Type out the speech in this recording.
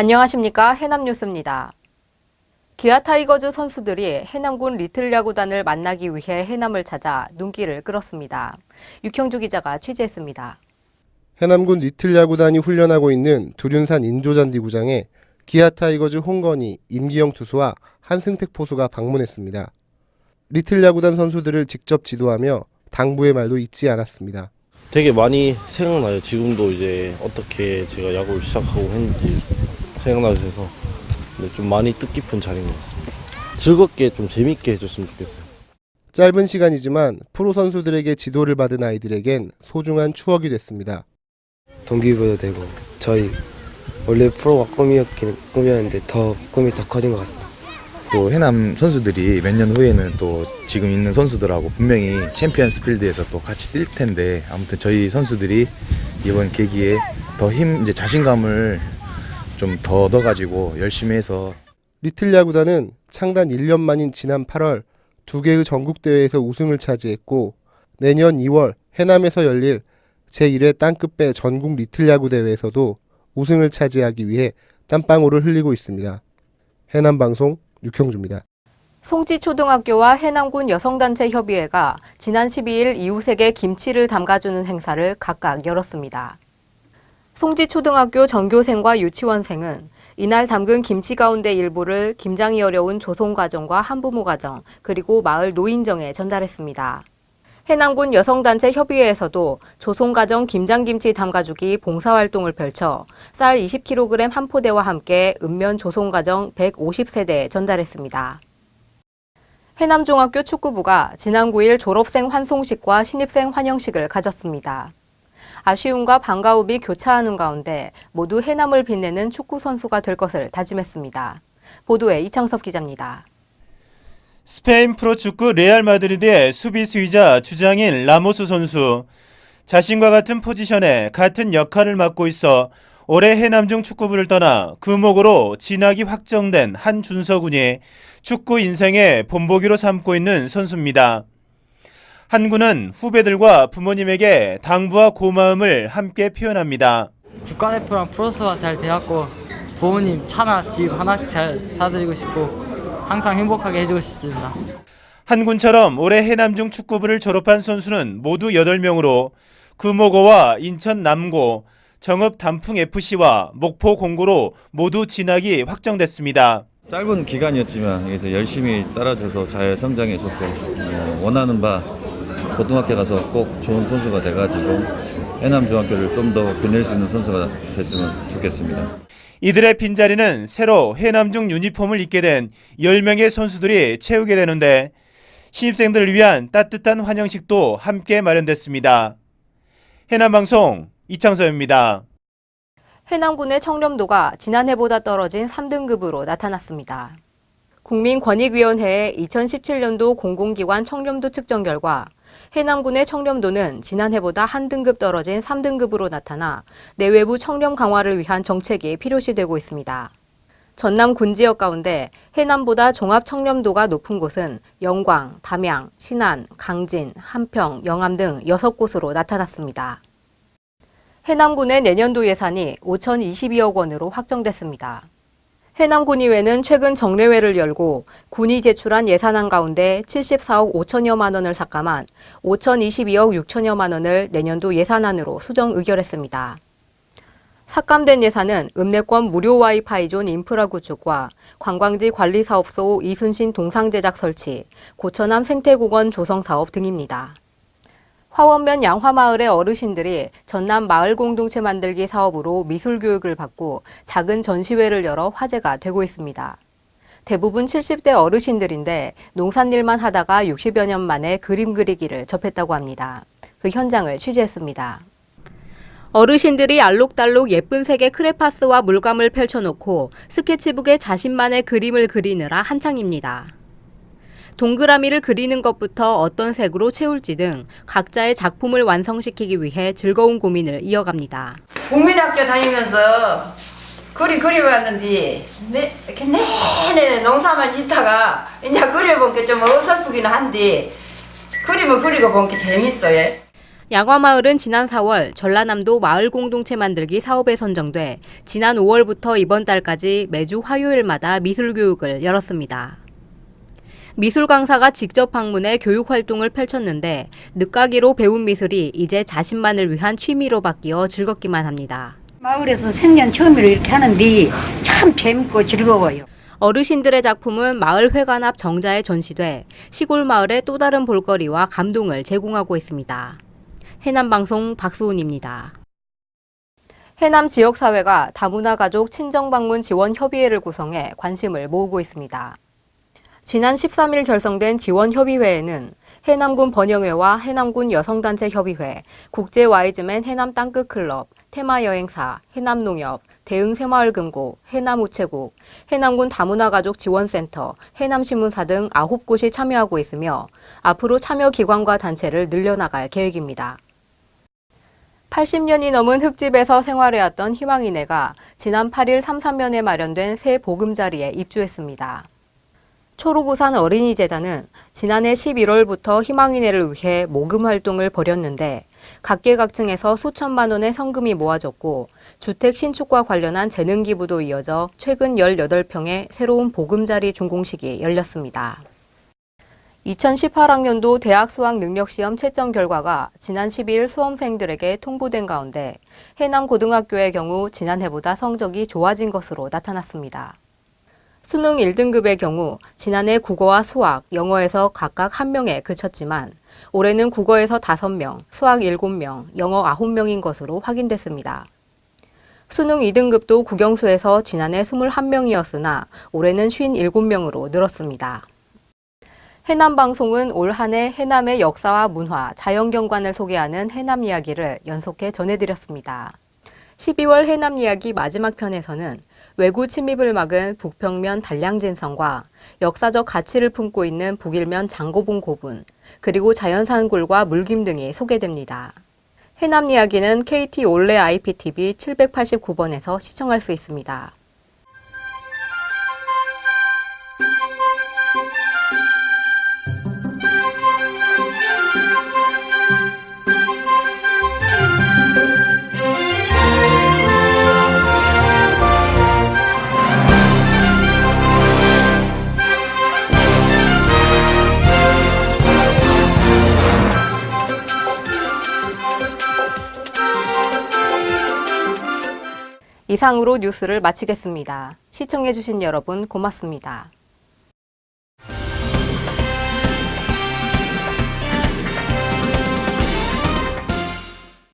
안녕하십니까. 해남뉴스입니다. 기아 타이거즈 선수들이 해남군 리틀 야구단을 만나기 위해 해남을 찾아 눈길을 끌었습니다. 육형주 기자가 취재했습니다. 해남군 리틀 야구단이 훈련하고 있는 두륜산 인조잔디구장에 기아 타이거즈 홍건희, 임기영 투수와 한승택 포수가 방문했습니다. 리틀 야구단 선수들을 직접 지도하며 당부의 말도 잊지 않았습니다. 되게 많이 생각나요. 지금도 이제 어떻게 제가 야구를 시작하고 했는지 생각나셔서 좀 많이 뜻깊은 자리인 것 같습니다. 즐겁게 좀 재밌게 해줬으면 좋겠어요. 짧은 시간이지만 프로 선수들에게 지도를 받은 아이들에겐 소중한 추억이 됐습니다. 동기부여도 되고 저희 원래 프로가 꿈이었는데 꿈이 더 커진 것 같습니다. 또 해남 선수들이 몇 년 후에는 또 지금 있는 선수들하고 분명히 챔피언스 필드에서 또 같이 뛸 텐데 아무튼 저희 선수들이 이번 계기에 더 이제 자신감을 좀 더 얻어가지고 열심히 해서 리틀 야구단은 창단 1년 만인 지난 8월 2개의 전국대회에서 우승을 차지했고 내년 2월 해남에서 열릴 제1회 땅끝배 전국 리틀 야구 대회에서도 우승을 차지하기 위해 땀방울을 흘리고 있습니다. 해남방송 육형주입니다. 송지초등학교와 해남군 여성단체 협의회가 지난 12일 이웃에게 김치를 담가주는 행사를 각각 열었습니다. 송지초등학교 전교생과 유치원생은 이날 담근 김치 가운데 일부를 김장이 어려운 조송가정과 한부모 가정 그리고 마을 노인정에 전달했습니다. 해남군 여성단체 협의회에서도 조송가정 김장김치 담가주기 봉사활동을 펼쳐 쌀 20kg 한 포대와 함께 읍면 조송가정 150세대에 전달했습니다. 해남중학교 축구부가 지난 9일 졸업생 환송식과 신입생 환영식을 가졌습니다. 아쉬움과 반가움이 교차하는 가운데 모두 해남을 빛내는 축구 선수가 될 것을 다짐했습니다. 보도에 이창섭 기자입니다. 스페인 프로축구 레알 마드리드의 수비수이자 주장인 라모스 선수. 자신과 같은 포지션에 같은 역할을 맡고 있어 올해 해남중 축구부를 떠나 금옥으로 진학이 확정된 한준서 군이 축구 인생의 본보기로 삼고 있는 선수입니다. 한 군은 후배들과 부모님에게 당부와 고마움을 함께 표현합니다. 국가대표랑 프로스가 잘 돼갖고 부모님 차나 집 하나씩 잘 사드리고 싶고 항상 행복하게 해주고 싶습니다. 한 군처럼 올해 해남중 축구부를 졸업한 선수는 모두 8명으로 금호고와 인천 남고, 정읍 단풍FC와 목포 공고로 모두 진학이 확정됐습니다. 짧은 기간이었지만 여기서 열심히 따라줘서 잘 성장해줬고 원하는 바 고등학교 가서 꼭 좋은 선수가 돼가지고 해남중학교를 좀 더 빛낼 수 있는 선수가 됐으면 좋겠습니다. 이들의 빈자리는 새로 해남중 유니폼을 입게 된 10명의 선수들이 채우게 되는데 신입생들을 위한 따뜻한 환영식도 함께 마련됐습니다. 해남방송 이창섭입니다. 해남군의 청렴도가 지난해보다 떨어진 3등급으로 나타났습니다. 국민권익위원회의 2017년도 공공기관 청렴도 측정 결과 해남군의 청렴도는 지난해보다 한 등급 떨어진 3등급으로 나타나 내외부 청렴 강화를 위한 정책이 필요시되고 있습니다. 전남 군 지역 가운데 해남보다 종합 청렴도가 높은 곳은 영광, 담양, 신안, 강진, 한평, 영암 등 6곳으로 나타났습니다. 해남군의 내년도 예산이 5,022억 원으로 확정됐습니다. 해남군의회는 최근 정례회를 열고 군이 제출한 예산안 가운데 74억 5천여만 원을 삭감한 5,022억 6천여만 원을 내년도 예산안으로 수정 의결했습니다. 삭감된 예산은 읍내권 무료 와이파이존 인프라 구축과 관광지 관리사업소 이순신 동상 제작 설치, 고천암 생태공원 조성 사업 등입니다. 화원면 양화마을의 어르신들이 전남 마을 공동체 만들기 사업으로 미술 교육을 받고 작은 전시회를 열어 화제가 되고 있습니다. 대부분 70대 어르신들인데 농산일만 하다가 60여 년 만에 그림 그리기를 접했다고 합니다. 그 현장을 취재했습니다. 어르신들이 알록달록 예쁜 색의 크레파스와 물감을 펼쳐놓고 스케치북에 자신만의 그림을 그리느라 한창입니다. 동그라미를 그리는 것부터 어떤 색으로 채울지 등 각자의 작품을 완성시키기 위해 즐거운 고민을 이어갑니다. 국민학교 다니면서 그려봤는데 이렇게 내내 농사만 짓다가 이제 그려본 게 좀 어설프긴 한데 그림을 그리고 본 게 재밌어요. 양화마을은 지난 4월 전라남도 마을 공동체 만들기 사업에 선정돼 지난 5월부터 이번 달까지 매주 화요일마다 미술 교육을 열었습니다. 미술 강사가 직접 방문해 교육 활동을 펼쳤는데 늦가기로 배운 미술이 이제 자신만을 위한 취미로 바뀌어 즐겁기만 합니다. 마을에서 생년 처음으로 이렇게 하는데 참 재밌고 즐거워요. 어르신들의 작품은 마을 회관 앞 정자에 전시돼 시골 마을의 또 다른 볼거리와 감동을 제공하고 있습니다. 해남방송 박수훈입니다. 해남 지역사회가 다문화 가족 친정방문 지원 협의회를 구성해 관심을 모으고 있습니다. 지난 13일 결성된 지원협의회에는 해남군 번영회와 해남군 여성단체 협의회, 국제와이즈맨 해남 땅끝클럽, 테마여행사, 해남농협, 대흥새마을금고, 해남우체국, 해남군 다문화가족 지원센터, 해남신문사 등 9곳이 참여하고 있으며 앞으로 참여 기관과 단체를 늘려나갈 계획입니다. 80년이 넘은 흙집에서 생활해왔던 희망이네가 지난 8일 삼산면에 마련된 새 보금자리에 입주했습니다. 초록우산 어린이재단은 지난해 11월부터 희망이네를 위해 모금 활동을 벌였는데 각계각층에서 수천만 원의 성금이 모아졌고 주택 신축과 관련한 재능 기부도 이어져 최근 18평의 새로운 보금자리 준공식이 열렸습니다. 2018학년도 대학 수학 능력시험 채점 결과가 지난 12일 수험생들에게 통보된 가운데 해남 고등학교의 경우 지난해보다 성적이 좋아진 것으로 나타났습니다. 수능 1등급의 경우 지난해 국어와 수학, 영어에서 각각 1명에 그쳤지만 올해는 국어에서 5명, 수학 7명, 영어 9명인 것으로 확인됐습니다. 수능 2등급도 국영수에서 지난해 21명이었으나 올해는 57명으로 늘었습니다. 해남방송은 올 한 해 해남의 역사와 문화, 자연경관을 소개하는 해남 이야기를 연속해 전해드렸습니다. 12월 해남 이야기 마지막 편에서는 외구 침입을 막은 북평면 단량진성과 역사적 가치를 품고 있는 북일면 장고봉 고분, 그리고 자연산굴과 물김 등이 소개됩니다. 해남 이야기는 KT 올레 IPTV 789번에서 시청할 수 있습니다. 이상으로 뉴스를 마치겠습니다. 시청해주신 여러분 고맙습니다.